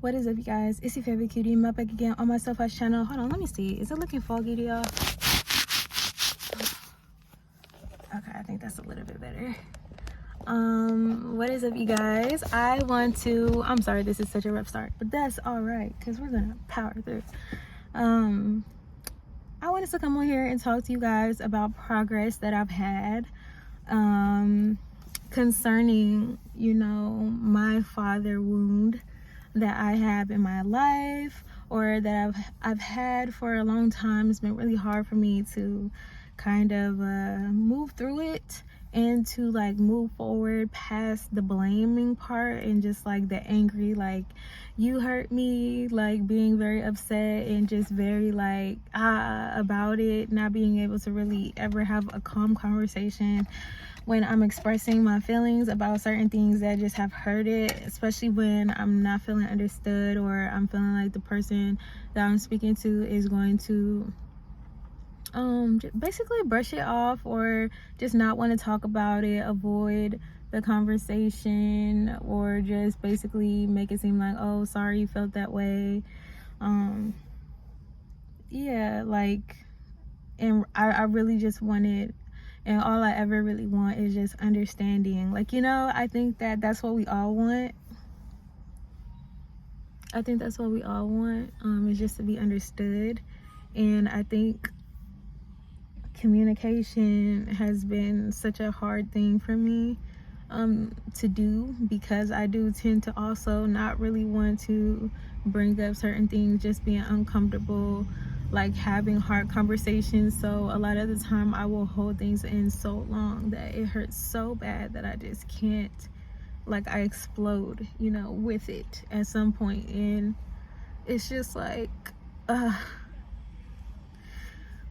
What is up, you guys? It's your favorite cutie. I'm back again on my self-house channel. Hold on, let me see. Is it looking foggy to y'all? Okay, I think that's a little bit better. What is up, you guys? I'm sorry this is such a rough start, but that's all right because we're gonna power through. I wanted to come on here and talk to you guys about progress that I've had concerning, my father wound that I have in my life, or that I've had for a long time. It's been really hard for me to kind of move through it and to like move forward past the blaming part and just like the angry, like, you hurt me, like being very upset and just very like about it, not being able to really ever have a calm conversation when I'm expressing my feelings about certain things that just have hurt it, especially when I'm not feeling understood, or I'm feeling like the person that I'm speaking to is going to basically brush it off, or just not want to talk about it, avoid the conversation, or just basically make it seem like, oh, sorry you felt that way. Yeah, like, and I really just wanted, and all I ever really want is just understanding. Like, I think that that's what we all want. I think that's what we all want, is just to be understood. And I think communication has been such a hard thing for me to do, because I do tend to also not really want to bring up certain things, just being uncomfortable, like having hard conversations. So a lot of the time I will hold things in so long that it hurts so bad that I just can't, like, I explode, with it at some point. And it's just like,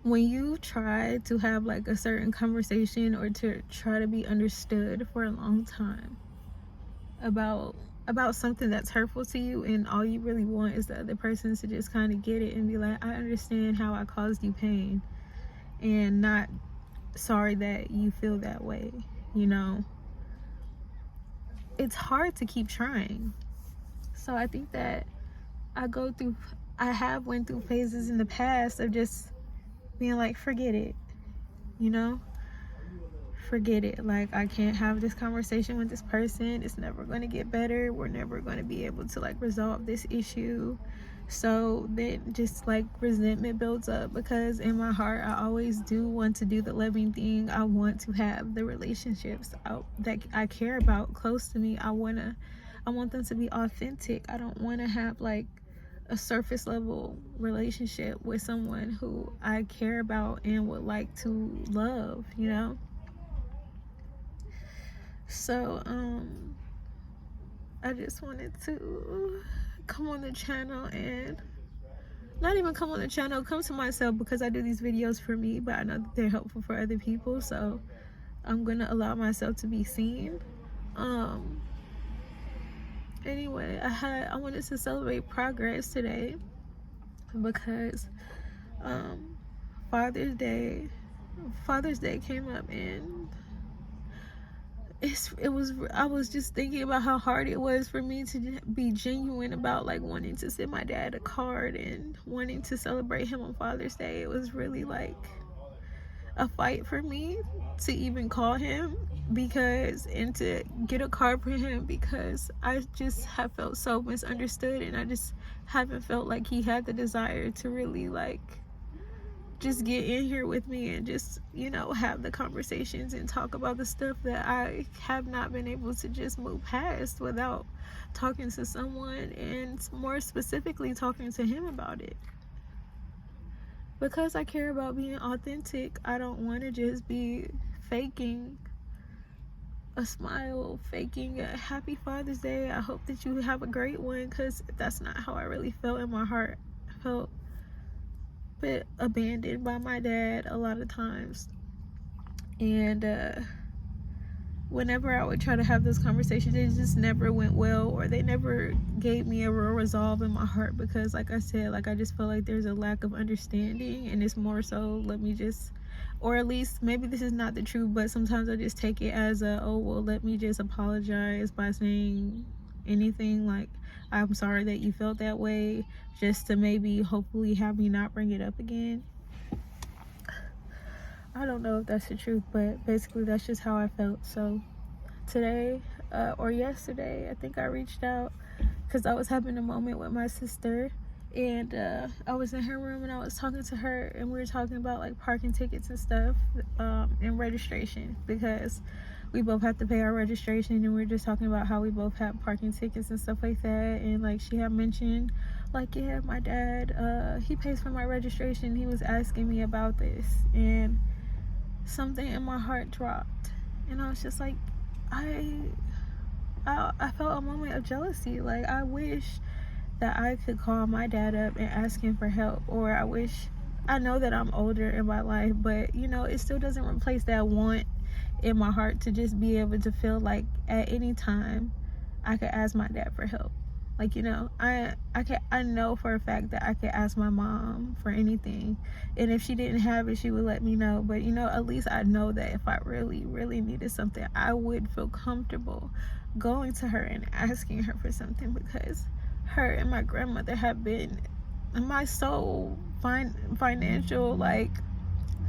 when you try to have like a certain conversation, or to try to be understood for a long time about something that's hurtful to you, and all you really want is the other person to just kind of get it and be like, I understand how I caused you pain, and not sorry that you feel that way, it's hard to keep trying. So I think that I have went through phases in the past of just being like, forget it, forget it. Like, I can't have this conversation with this person. It's never going to get better. We're never going to be able to like resolve this issue. So then just like resentment builds up, because in my heart I always do want to do the loving thing. I want to have the relationships that I care about close to me. I want them to be authentic. I don't want to have like a surface level relationship with someone who I care about and would like to love, So I just wanted to come on the channel, and not even come on the channel, come to myself, because I do these videos for me, but I know that they're helpful for other people, so I'm gonna allow myself to be seen. Anyway, I wanted to celebrate progress today, because Father's Day came up, and I was just thinking about how hard it was for me to be genuine about like wanting to send my dad a card and wanting to celebrate him on Father's Day. It was really like a fight for me to even call him, and to get a card for him, because I just have felt so misunderstood, and I just haven't felt like he had the desire to really like just get in here with me and just have the conversations and talk about the stuff that I have not been able to just move past without talking to someone, and more specifically talking to him about it. Because I care about being authentic, I don't want to just be faking a smile, faking a happy Father's Day, I hope that you have a great one, because that's not how I really felt in my heart. I felt a bit abandoned by my dad a lot of times, and whenever I would try to have those conversations, it just never went well, or they never gave me a real resolve in my heart, because like I said, like, I just feel like there's a lack of understanding, and it's more so, let me just, or at least maybe this is not the truth, but sometimes I just take it as oh well, let me just apologize by saying anything. Like, I'm sorry that you felt that way, just to maybe hopefully have me not bring it up again. I don't know if that's the truth, but basically that's just how I felt. So today, or yesterday, I think I reached out because I was having a moment with my sister, and I was in her room and I was talking to her, and we were talking about like parking tickets and stuff, and registration, because we both have to pay our registration, and we were just talking about how we both have parking tickets and stuff like that. And like she had mentioned, like, yeah, my dad, he pays for my registration. He was asking me about this, and something in my heart dropped, and I was just like, I felt a moment of jealousy. Like, I wish that I could call my dad up and ask him for help, or I know that I'm older in my life, but you know, it still doesn't replace that want in my heart to just be able to feel like at any time I could ask my dad for help. Like, you know, I know for a fact that I could ask my mom for anything, and if she didn't have it, she would let me know. But you know, at least I know that if I really, really needed something, I would feel comfortable going to her and asking her for something, because her and my grandmother have been my sole financial like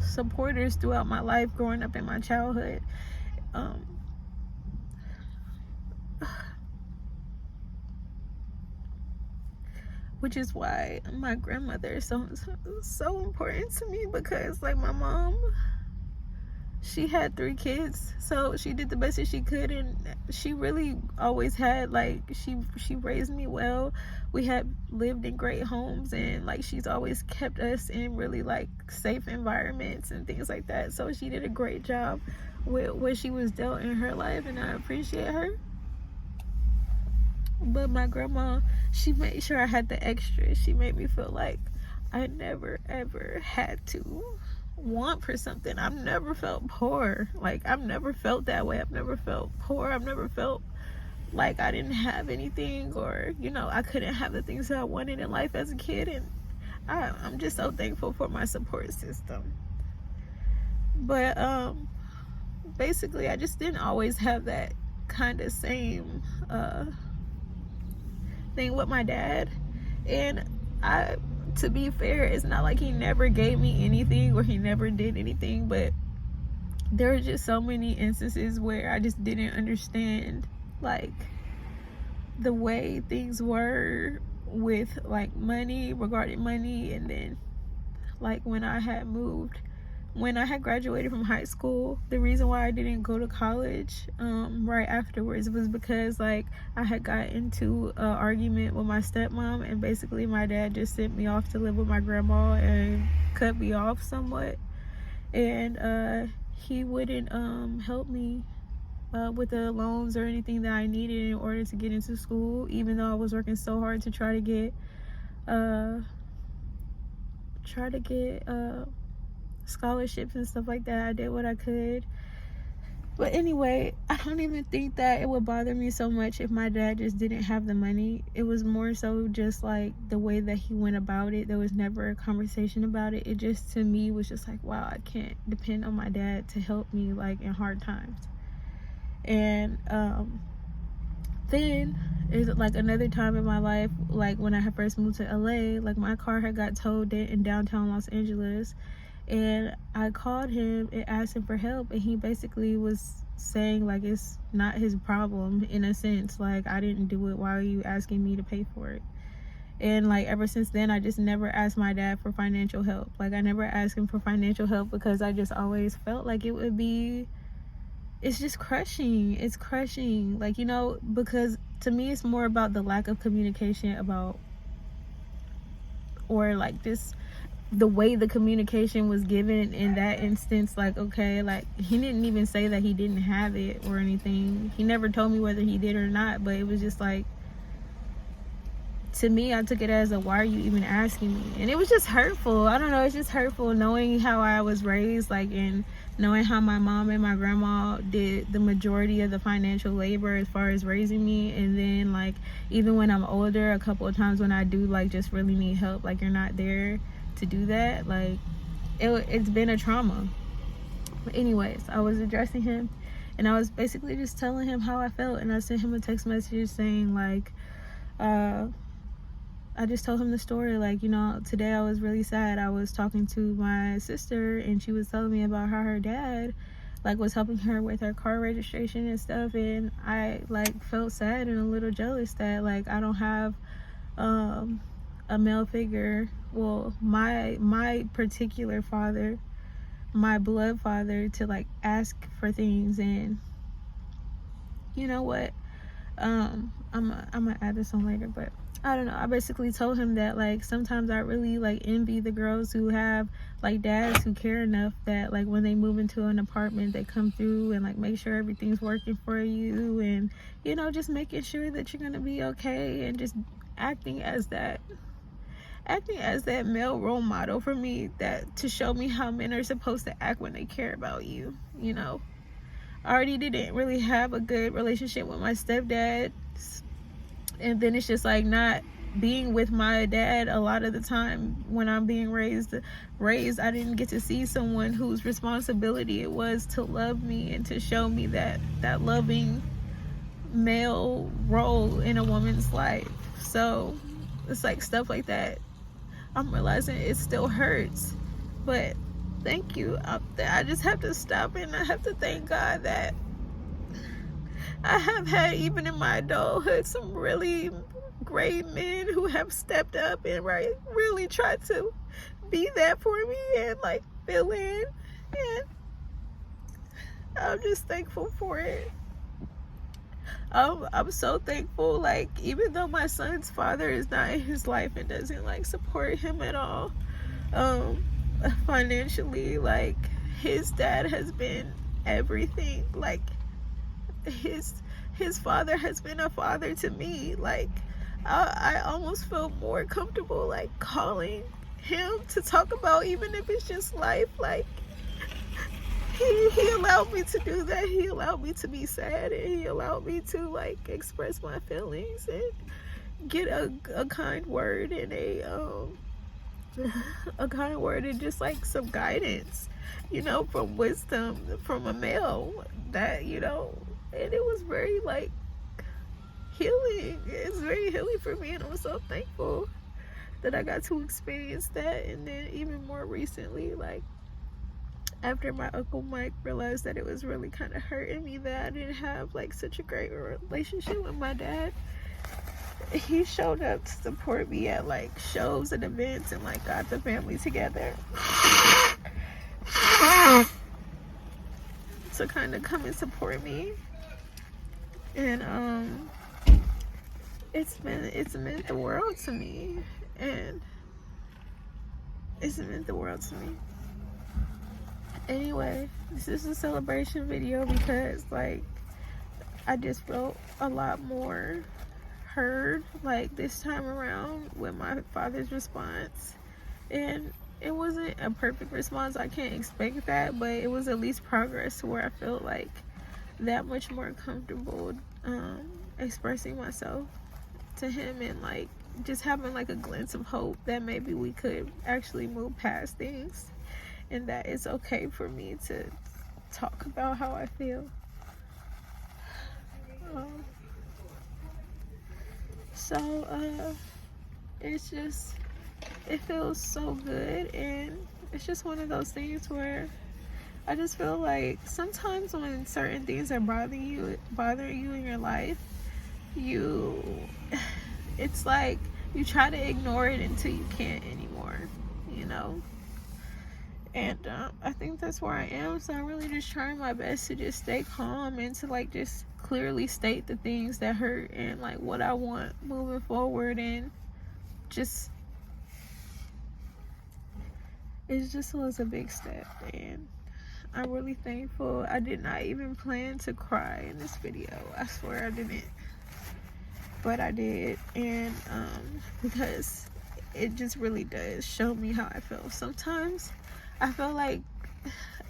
supporters throughout my life, growing up in my childhood. Which is why my grandmother is so important to me, because like my mom, she had 3 kids, so she did the best that she could, and she really always had like she raised me well. We had lived in great homes, and like she's always kept us in really like safe environments and things like that. So she did a great job with what she was dealt in her life, and I appreciate her. But my grandma, she made sure I had the extra. She made me feel like I never ever had to want for something. I've never felt poor. Like, I've never felt that way. I've never felt poor. I've never felt like I didn't have anything, or you know, I couldn't have the things that I wanted in life as a kid. And I'm just so thankful for my support system. But basically I just didn't always have that kind of same thing with my dad. And to be fair, it's not like he never gave me anything or he never did anything, but there are just so many instances where I just didn't understand like the way things were with like money, regarding money. And then like when I had graduated from high school, the reason why I didn't go to college right afterwards was because like I had got into an argument with my stepmom, and basically my dad just sent me off to live with my grandma and cut me off somewhat. And he wouldn't help me with the loans or anything that I needed in order to get into school, even though I was working so hard to try to get scholarships and stuff like that. I did what I could. But anyway, I don't even think that it would bother me so much if my dad just didn't have the money. It was more so just like the way that he went about it. There was never a conversation about it. It just, to me, was just like, wow, I can't depend on my dad to help me like in hard times. And then is like another time in my life, like when I had first moved to LA, like my car had got towed in downtown Los Angeles. And I called him and asked him for help, and he basically was saying like it's not his problem, in a sense, like I didn't do it, why are you asking me to pay for it? And like ever since then, I just never asked my dad for financial help. Like I never asked him for financial help because I just always felt like it's just crushing. It's crushing, like, you know, because to me it's more about the lack of communication about, or like this, the way the communication was given in that instance. Like, okay, like he didn't even say that he didn't have it or anything. He never told me whether he did or not, but it was just like, to me, I took it as a, why are you even asking me? And it was just hurtful. I don't know, it's just hurtful knowing how I was raised, like, and knowing how my mom and my grandma did the majority of the financial labor as far as raising me. And then like even when I'm older, a couple of times when I do like just really need help, like you're not there to do that. Like it's been a trauma. But anyways, I was addressing him, and I was basically just telling him how I felt, and I sent him a text message saying like, I just told him the story, like, you know, today I was really sad. I was talking to my sister and she was telling me about how her dad like was helping her with her car registration and stuff, and I like felt sad and a little jealous that like I don't have a male figure, well, my particular father, my blood father, to like ask for things. And you know what, I'm gonna add this on later, but I don't know, I basically told him that like sometimes I really like envy the girls who have like dads who care enough that like when they move into an apartment they come through and like make sure everything's working for you, and you know, just making sure that you're gonna be okay, and just acting as that male role model for me, that to show me how men are supposed to act when they care about you. You know, I already didn't really have a good relationship with my stepdad, and then it's just like not being with my dad a lot of the time when I'm being raised, I didn't get to see someone whose responsibility it was to love me and to show me that loving male role in a woman's life. So it's like stuff like that, I'm realizing it still hurts. But thank you. I just have to stop, and I have to thank God that I have had, even in my adulthood, some really great men who have stepped up and really tried to be that for me and like fill in. And I'm just thankful for it. I'm so thankful, like, even though my son's father is not in his life and doesn't like support him at all financially, like his dad has been everything. Like his father has been a father to me. Like I almost feel more comfortable like calling him to talk about, even if it's just life. Like he allowed me to do that. He allowed me to be sad, and he allowed me to like express my feelings and get a kind word and a kind word and just like some guidance, you know, from wisdom from a male, that, you know, and it was very like healing. It's very healing for me, and I'm so thankful that I got to experience that. And then even more recently, like after my Uncle Mike realized that it was really kind of hurting me that I didn't have like such a great relationship with my dad, he showed up to support me at like shows and events and like got the family together to kind of come and support me. And it's meant the world to me, and it's meant the world to me. Anyway, this is a celebration video because like I just felt a lot more heard like this time around with my father's response. And it wasn't a perfect response, I can't expect that, but it was at least progress to where I felt like that much more comfortable expressing myself to him, and like just having like a glimpse of hope that maybe we could actually move past things, and that it's okay for me to talk about how I feel. It's just, it feels so good, and it's just one of those things where I just feel like sometimes when certain things are bothering you in your life, it's like you try to ignore it until you can't anymore, you know. And I think that's where I am. So I'm really just trying my best to just stay calm and to like just clearly state the things that hurt and like what I want moving forward. And just, it just was a big step, and I'm really thankful. I did not even plan to cry in this video, I swear I didn't, but I did. And because it just really does show me how I feel. Sometimes I feel like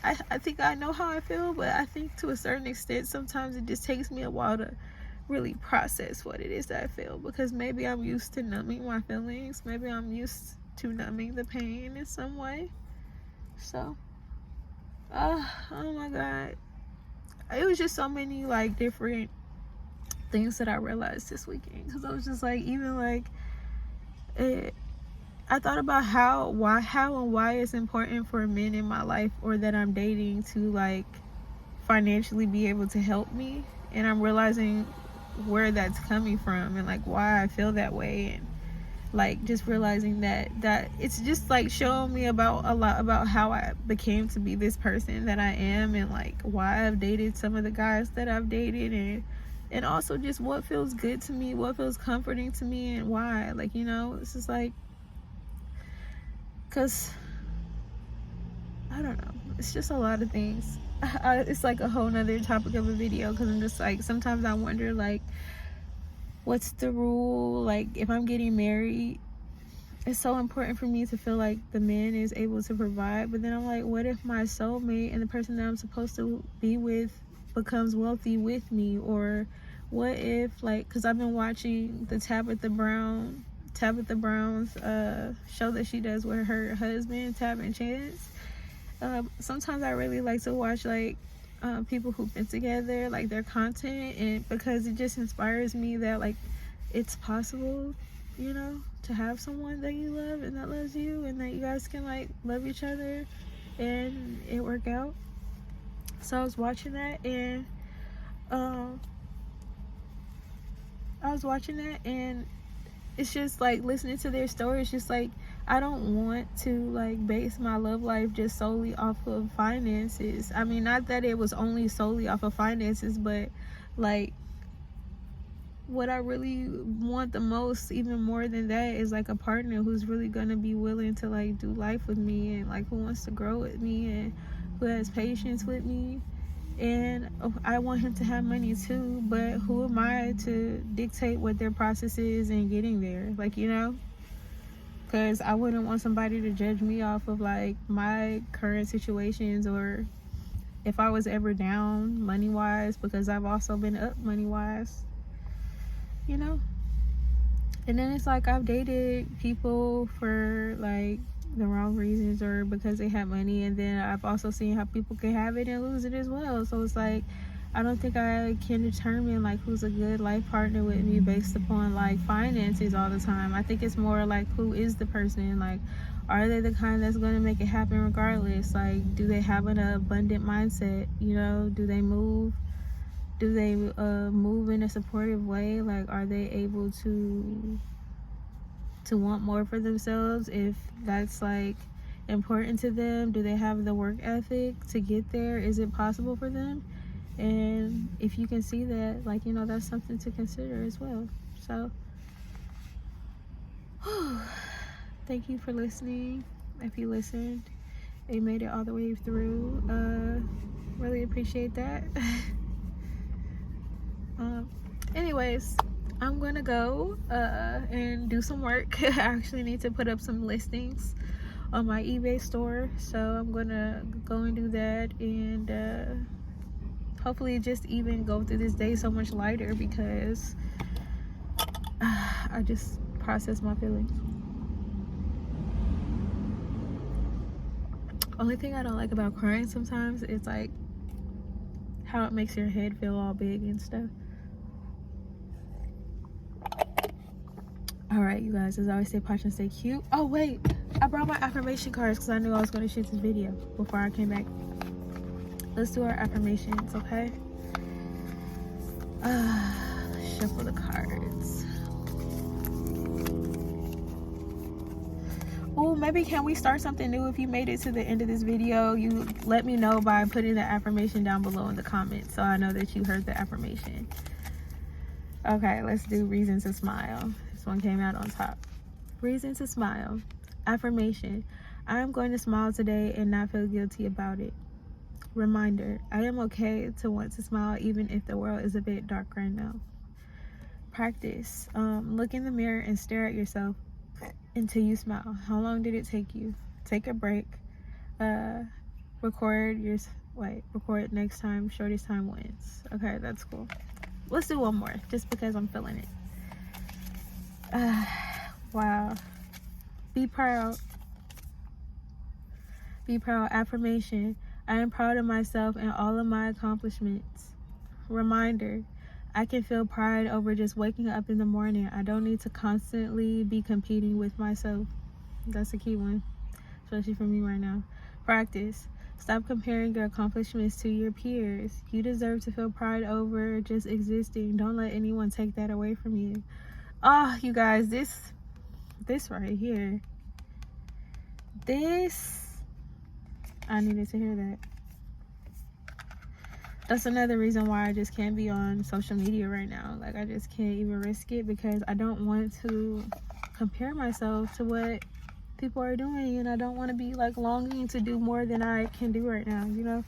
I think I know how I feel, but I think to a certain extent sometimes it just takes me a while to really process what it is that I feel, because maybe I'm used to numbing my feelings, maybe I'm used to numbing the pain in some way. So oh my God, it was just so many like different things that I realized this weekend, because I was just like, even like I thought about how and why it's important for men in my life or that I'm dating to like financially be able to help me, and I'm realizing where that's coming from and like why I feel that way, and like just realizing that it's just like showing me about a lot about how I became to be this person that I am, and like why I've dated some of the guys that I've dated, and also just what feels good to me, what feels comforting to me, and why. Like, you know, it's just like, because I don't know, it's just a lot of things. It's like a whole nother topic of a video, because I'm just like, sometimes I wonder like, what's the rule? Like, if I'm getting married, it's so important for me to feel like the man is able to provide, but then I'm like, what if my soulmate and the person that I'm supposed to be with becomes wealthy with me? Or what if, like, because I've been watching the Tabitha Brown's show that she does with her husband, Tab and Chance. Sometimes I really like to watch like people who've been together, like their content, and because it just inspires me that like it's possible, you know, to have someone that you love and that loves you, and that you guys can like love each other and it work out. So I was watching that, and it's just like listening to their stories, just like I don't want to like base my love life just solely off of finances. I mean, not that it was only solely off of finances, but like what I really want the most, even more than that, is like a partner who's really gonna be willing to like do life with me, and like who wants to grow with me, and who has patience with me. And I want him to have money too, but who am I to dictate what their process is in getting there? Like, you know, because I wouldn't want somebody to judge me off of like my current situations, or if I was ever down money wise, because I've also been up money wise, you know. And then it's like I've dated people for like the wrong reasons or because they have money, and then I've also seen how people can have it and lose it as well. So it's like I don't think I can determine like who's a good life partner with me based upon like finances all the time. I think it's more like, who is the person? Like, are they the kind that's going to make it happen regardless? Like, do they have an abundant mindset? You know, do they move in a supportive way? Like, are they able to want more for themselves if that's like important to them? Do they have the work ethic to get there? Is it possible for them? And if you can see that, like, you know, that's something to consider as well. So thank you for listening. If you listened, you made it all the way through, really appreciate that. Anyways, I'm gonna go and do some work. I actually need to put up some listings on my eBay store, so I'm gonna go and do that, and hopefully just even go through this day so much lighter, because I just process my feelings. Only thing I don't like about crying sometimes is like how it makes your head feel all big and stuff. Alright, you guys, as I always say, watch and stay cute. Oh wait, I brought my affirmation cards because I knew I was going to shoot this video before I came back. Let's do our affirmations, okay? Shuffle the cards. Oh, maybe can we start something new? If you made it to the end of this video, you let me know by putting the affirmation down below in the comments, so I know that you heard the affirmation. Okay, let's do reason to smile. This one came out on top. Reason to smile. Affirmation. I am going to smile today and not feel guilty about it. Reminder. I am okay to want to smile even if the world is a bit dark right now. Practice. Look in the mirror and stare at yourself until you smile. How long did it take you? Take a break. Record next time. Shortest time wins. Okay, that's cool. Let's do one more just because I'm feeling it. Wow. Be proud. Be proud. Affirmation. I am proud of myself and all of my accomplishments. Reminder. I can feel pride over just waking up in the morning. I don't need to constantly be competing with myself. That's a key one, especially for me right now. Practice. Stop comparing your accomplishments to your peers. You deserve to feel pride over just existing. Don't let anyone take that away from you. Oh, you guys, this right here. I needed to hear that. That's another reason why I just can't be on social media right now. Like, I just can't even risk it because I don't want to compare myself to what people are doing, and I don't want to be like longing to do more than I can do right now, you know.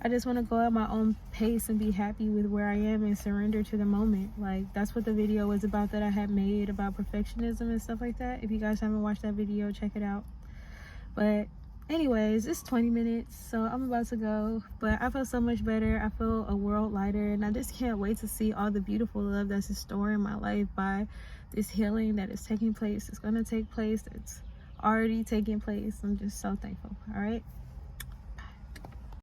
I just want to go at my own pace and be happy with where I am and surrender to the moment. Like, that's what the video was about that I had made about perfectionism and stuff like that. If you guys haven't watched that video, check it out. But anyways, it's 20 minutes, so I'm about to go. But I feel so much better. I feel a world lighter, and I just can't wait to see all the beautiful love that's in store in my life by this healing that is taking place. It's going to take place. It's already taking place. I'm just so thankful. All right.